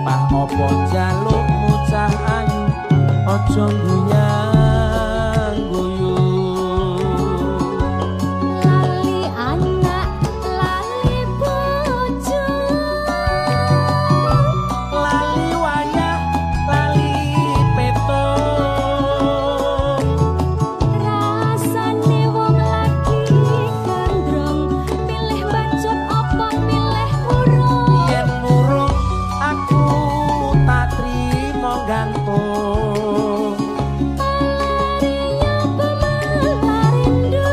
sumpah apa jalukmu cah ayu aja guyang guyu lali anak lali bojo lali wayah lali peto rasane wong lagi gandrong pilih bacot apa pilih urung yen murung aku tak trimo gantung Maria pemalarindu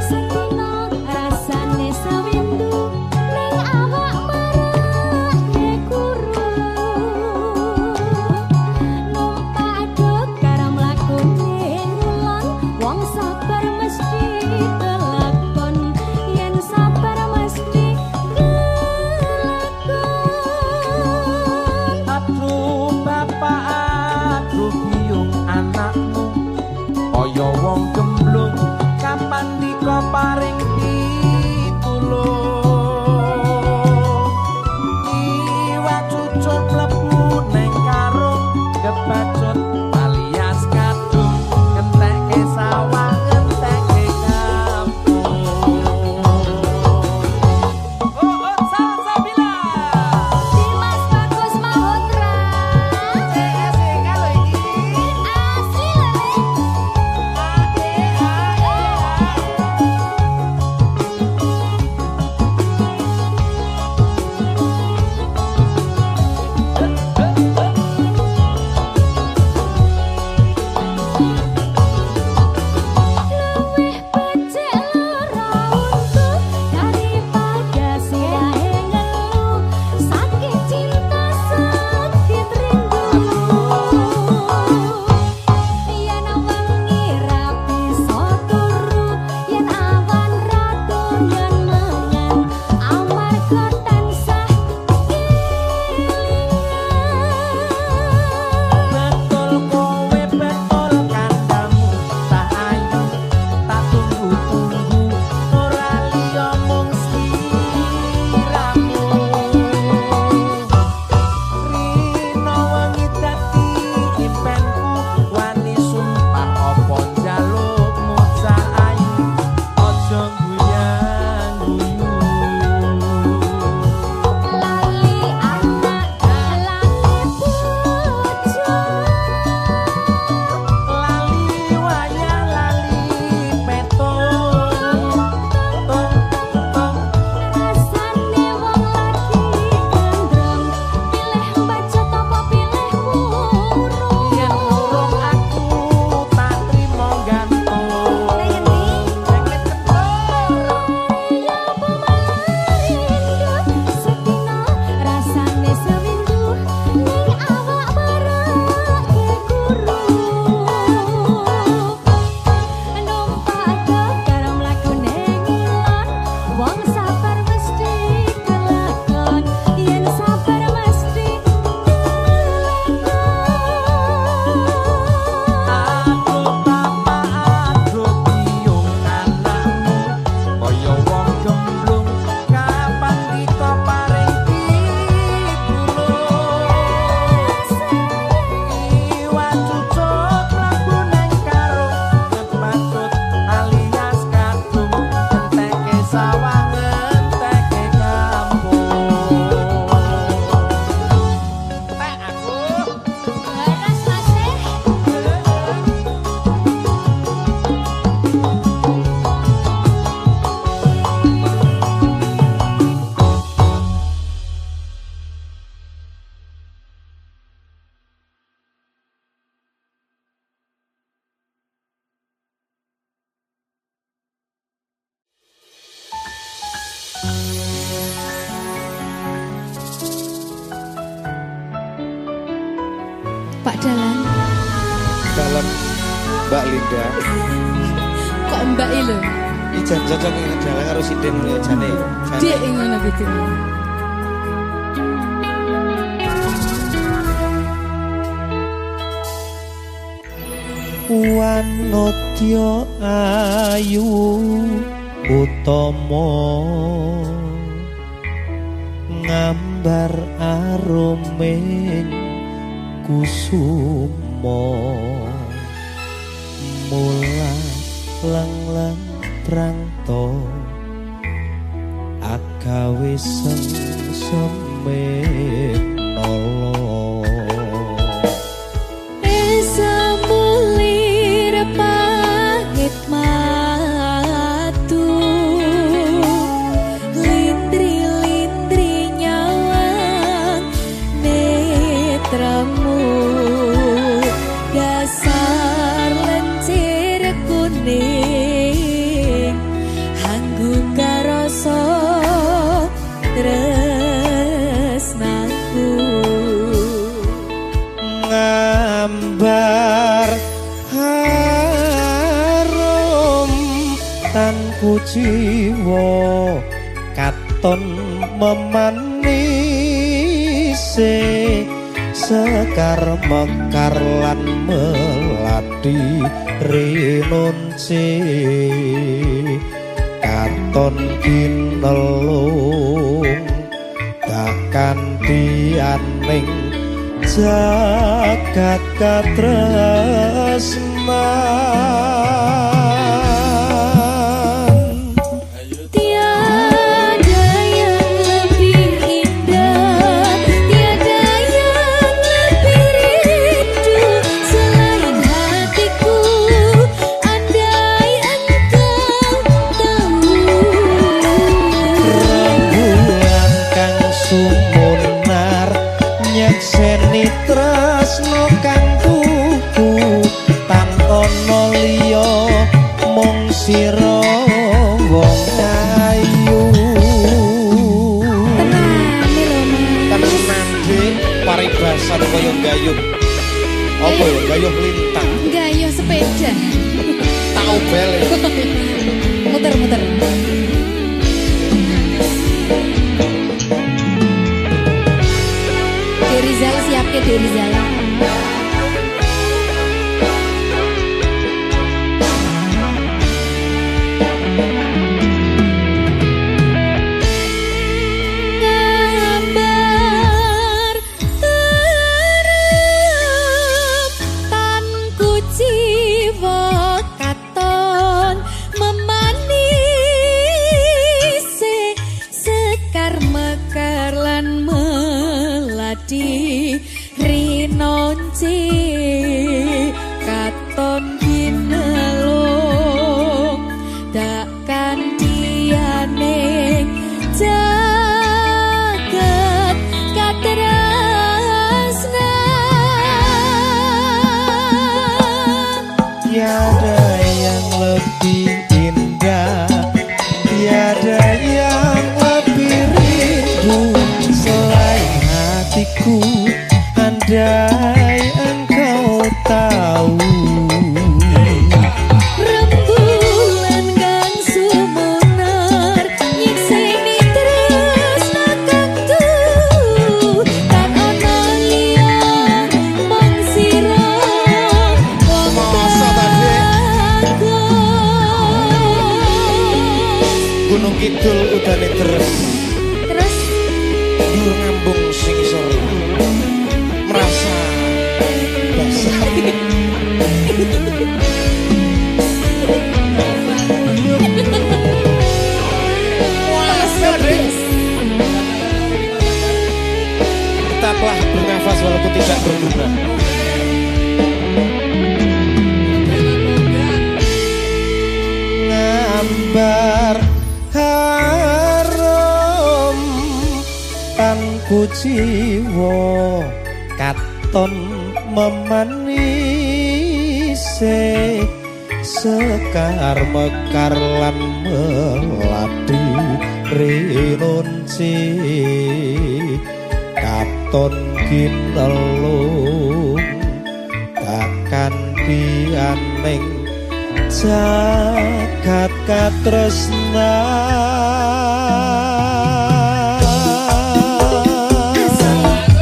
setino rasane sawindu ning awak marake guru numpak aduk karo mlakune ngulon wong sabar mesti kelakon yen sabar mesti kelakon aduh bapak aduh biung anakmu kaya wong gemblung kapan dika paring pitulung iwak cucut mlebu neng karung kebacut alias kadung ngentekke sawah ngentekke kampung salsabila Dimas Bagus Mahotra CS kalau iki asli luwih becik lara untu daripada siahe ngeluh sakit cinta sakit rindu yen wengi rapi turu yen awan ratu yen mangan amarga tansah betul kowe betul kandamu tak ayu tak tunggu-tunggu ora liya mung sliramu rino wengi dadi impenku wani sumpah apa jalukmu cah ayu aja guyang guyu lali anak lali bojo lali wayah lali peto tong tong rasane wong lagi gandrong pilih bacot apa pilih murung yen urung aku tak trimo gantung sakit ya pemalarindu setino rasane sewindu ning awak marake guru numpak aduk karo mlakune ngulon wong sabar mesti kelakon yen sabar mesti aduh bapak aduh biung anakmu kaya wong gemblung kapan dika paring pitulung iwak cucut mlebu neng karung kebacut alias kadung ngentekke sawah ngentekke kampung tek aku Leres masih Pak Dalan dalam Mbak Linda kok mbak lho ini jan cocok ini jalan karo sinden ya jane dia ngono gitu Wanodya ayu utama ngambek Ngambar aroming kusumo mulang lang prangto agawe semek nolo esa mulir pahit matu lindri-lindri nyawang netramu dasar lencir kuning hanggung karasa tresnaku ngambar harum tanku jiwa katon memanise sekar mekar lan melati rinunci katon kinelung takkan dianing jagat katresnan tiada yang lebih indah tiada yang lebih rindu selain hatiku andai engkau tahu rembulan kang sumunar nyekseni tresno kang tuku tan ana liya mung sira wong ayu tenan dik paribasan kaya gayuh apa ya gayuh lintang gayuh sepeda tak obel muter-muter Derizal siap ke Derizal ngambar terem tanku jiwa katon memanisi sekar mekar lan melati rinonci katon ginelung takkan dianing jagat katresnan tiada yang lebih indah tiada yang lebih rindu selain hatiku andai engkau tahu rembulan kang sumunar nyekseni tresna kang tuku tan ana liya mung sira wong Masa ta, Dek? bagus Gunung Kidul udane terus terus dur ngambung sing isor merasa basah tetaplah bernafas walaupun tidak berguna ngambar harum tanku jiwa katon memanise sekar mekar lan melati rinunci katon kinelung takkan dianing jagat katresnan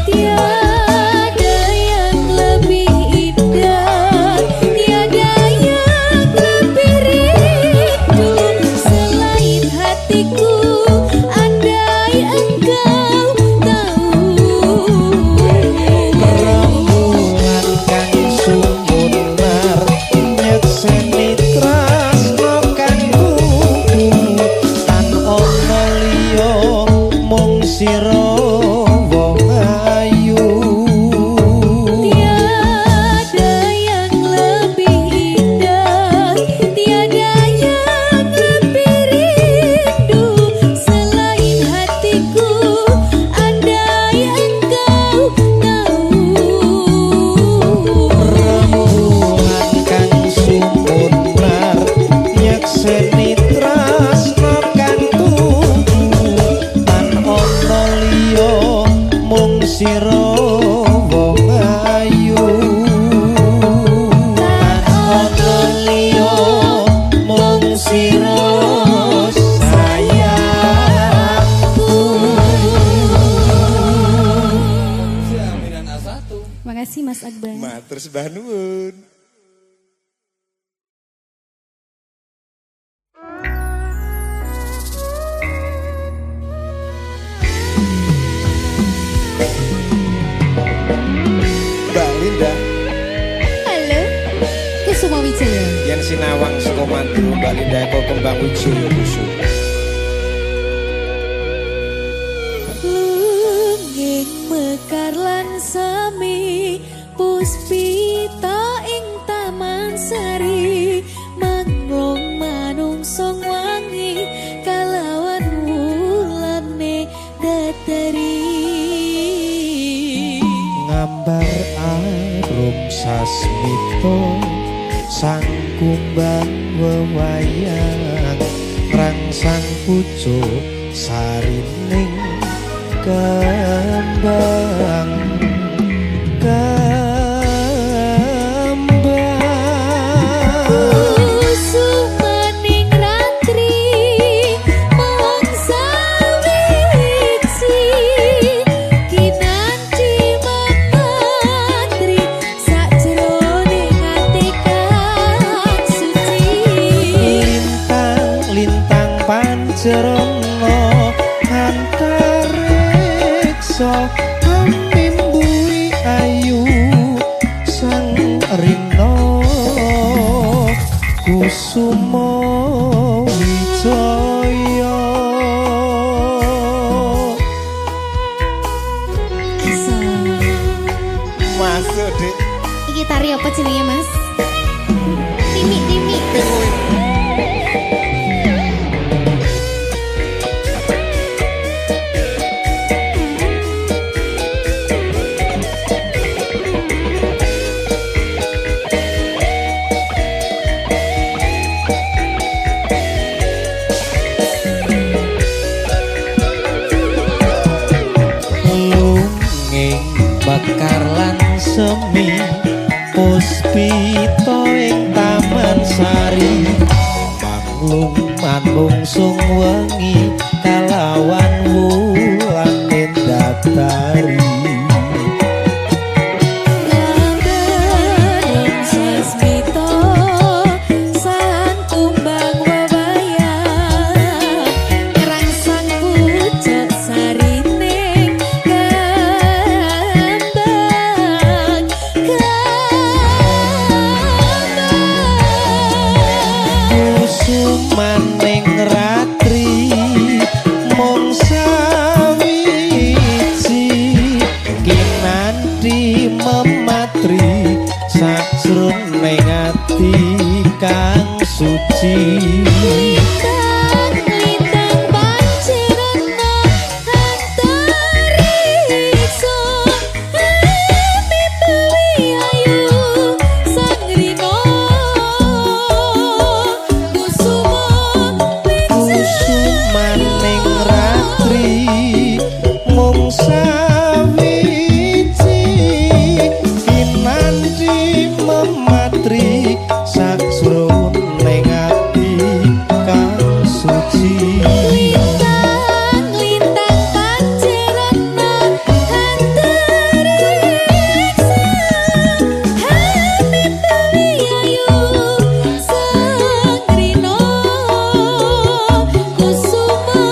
tiada yang lebih indah tiada yang lebih rindu selain hatiku andai engkau tahu Makasih Mas Akbar. Matur sembah nuwun. Mbak Linda. Halo, Kusuma Wijaya. Yang sinawang saka mantu Mbak Linda kok kembang wijaya kusum. Lunging mekar lan sami puspita ing taman sari manglong manungsong wangi kalawan wulane datari Ngambar arum sasmito sang kumbang wewayang rangsang pucuk sarining kembang Kusumaning ratri mangsa wiji kinanti mamatri sakjroning ati kang suci lintang pancerna antareksa mimburi ayu sang rina kusuma wijaya masuk Dik. Iki tari apa jenenge Mas? Timi. Bakar lan semi puspita ing taman sari manglung manungsung wengi kalawan wulan datari Gambaran sasmita sang kumbang wewayang rangsang pucuk sarining kembang kusumaning ratri mung sawiji kinanti mematri sajroning ati kang suci Lintang pancerna antariksa mimpi ayu sang rina kusumaning ratri mung sawiji kinanti mematri sajroning ati kang suci Lintang pancerna antariksa mimpi ayu sang rina kusuma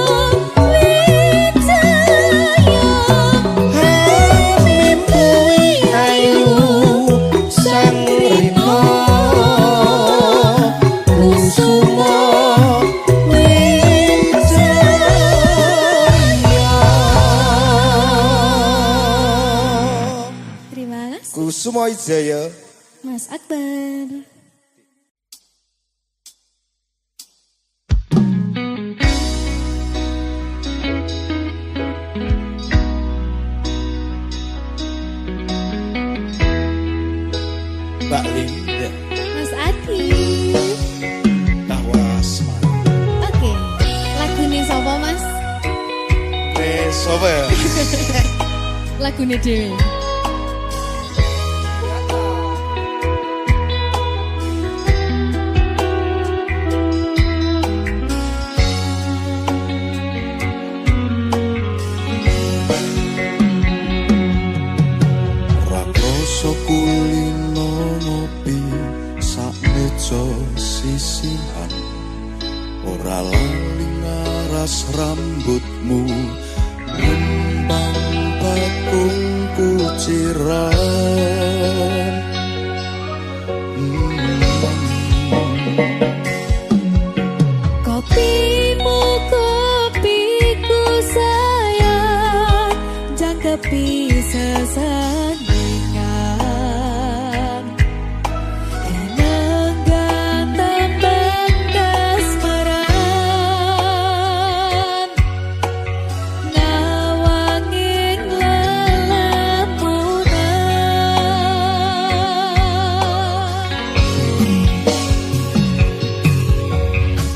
wijaya mimpi ayu sang rina kusuma wijaya Terima kasih Kusuma Wijaya. Mas Akbar. Mbak Linda Mas Adi. Tawas Oke, lagune sapa Mas? Sopo ya? Lagune dhewe. iso kulino ngopi sak meja sisihan ora lali ngaras rambutmu ngembang bakung kuciran Kopimu kopiku sayang jangkepi sesandingan Enenggan tembang kasmaran Ngawanging lelamunan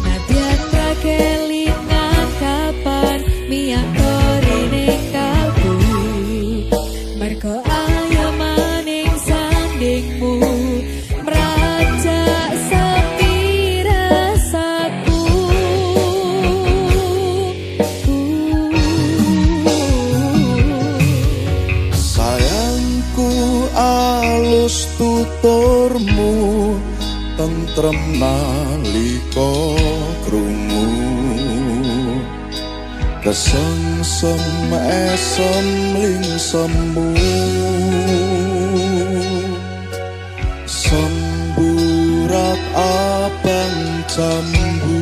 Nadyan prakelingan kapan miyantori ning kalbu Merko ayo maning sandingmu merajak sepi rasaku sayangku alus tuturmu tentrem nalika krungu kesengsem esem lingsemu semburat abang jambu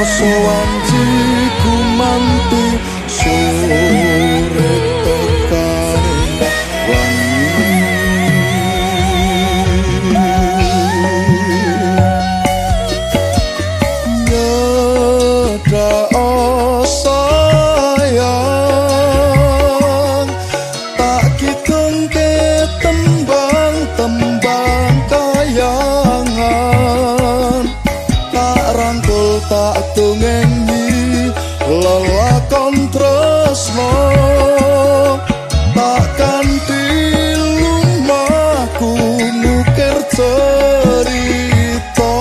Sowan jiku manti sore tekane wangi nyeda sayang tak kidungke tembang-tembang kayangan tak rangkul tak tungengi lelakon tresno tak kanthi lumahku nukir cerita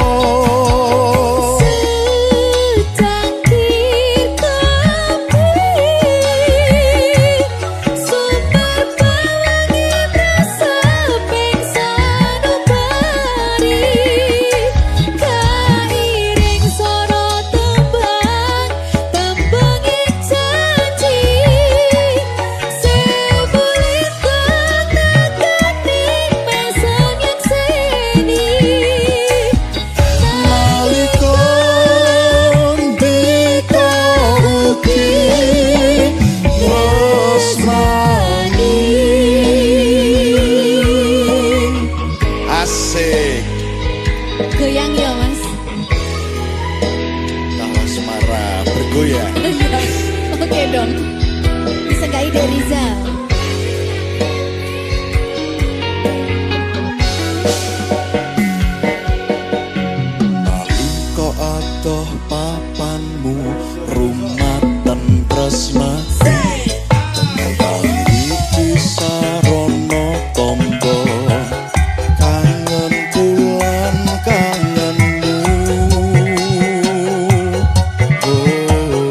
Secangkir kopi sumber pewangi rasa pingsan ubari kairing soro tembang janji sebulir kotakaning mesem yang seni nalikon beko ugi tresnani asik goyang ya mas tawa semara bergoyang oke dong disegai dari Rizal nalika adoh papanmu rumaten tresna iki sarono tombo kangen kulan kangenmu Bulan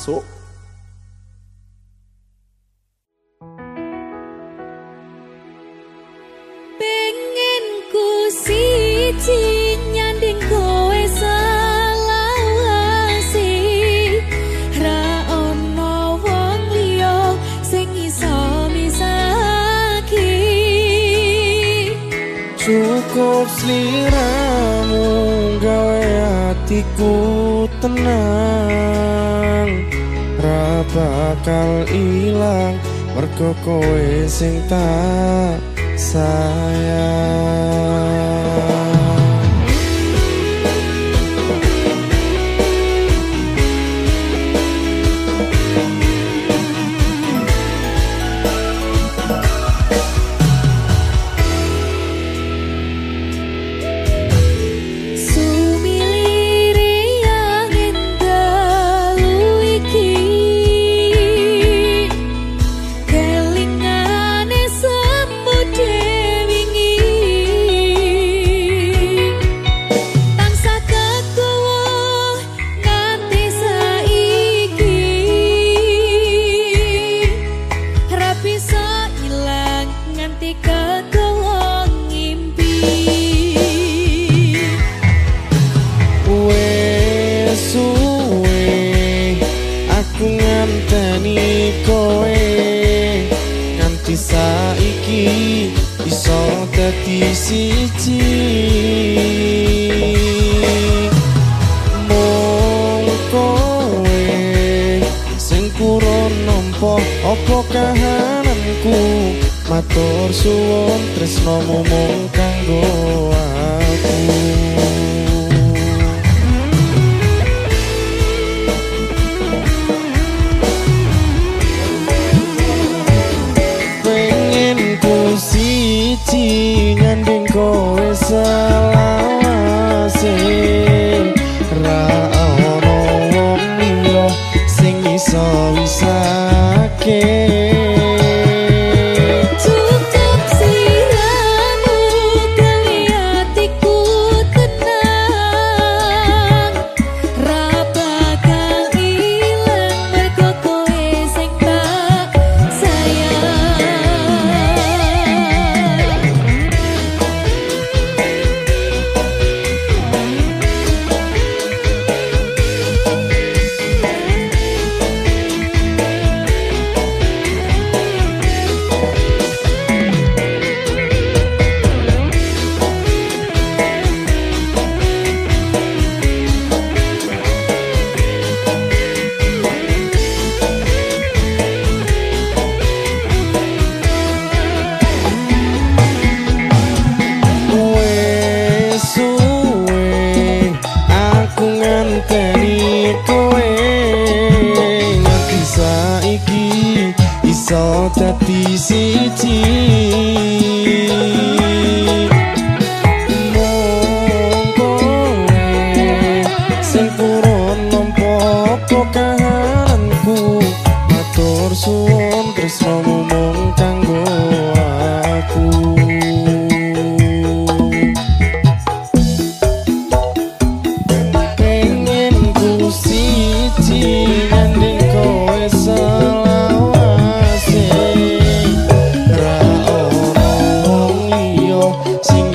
masuk. Pengen ku siji nyanding kowe selawase, ra ono wong liya sing iso misahke. Cukup sliramu gawe hatiku tenang, ra bakal ilang mergo kowe sing tak sayang. Sumilire yang endalu iki, kelingane sembude wingi, tansah kegowo nganti saiki, ra bisa ilang nganti kegowo ngimpi. Wes suwe aku nganteni kowe, nganti saiki iso dadi siji. Mung kowe sing kurang nampa apa kahananku, matur suwun tresnomu mung kanggo aku. Pengen ku siji nyanding kowe selawase, ra ono wong liya sing iso wisake. Cukup siramu gawe hatiku tenang, ra bakal ilang mergo kowe sing tak sayang. Wes suwe aku nganteni kowe, nganti saiki iso dadi siji. Mung kowe sing kurang nampa apa kahananku, matur suwun tresnomu mung kanggo aku. Pengen ku siji nyanding kowe selawase, ra ono wong liya sing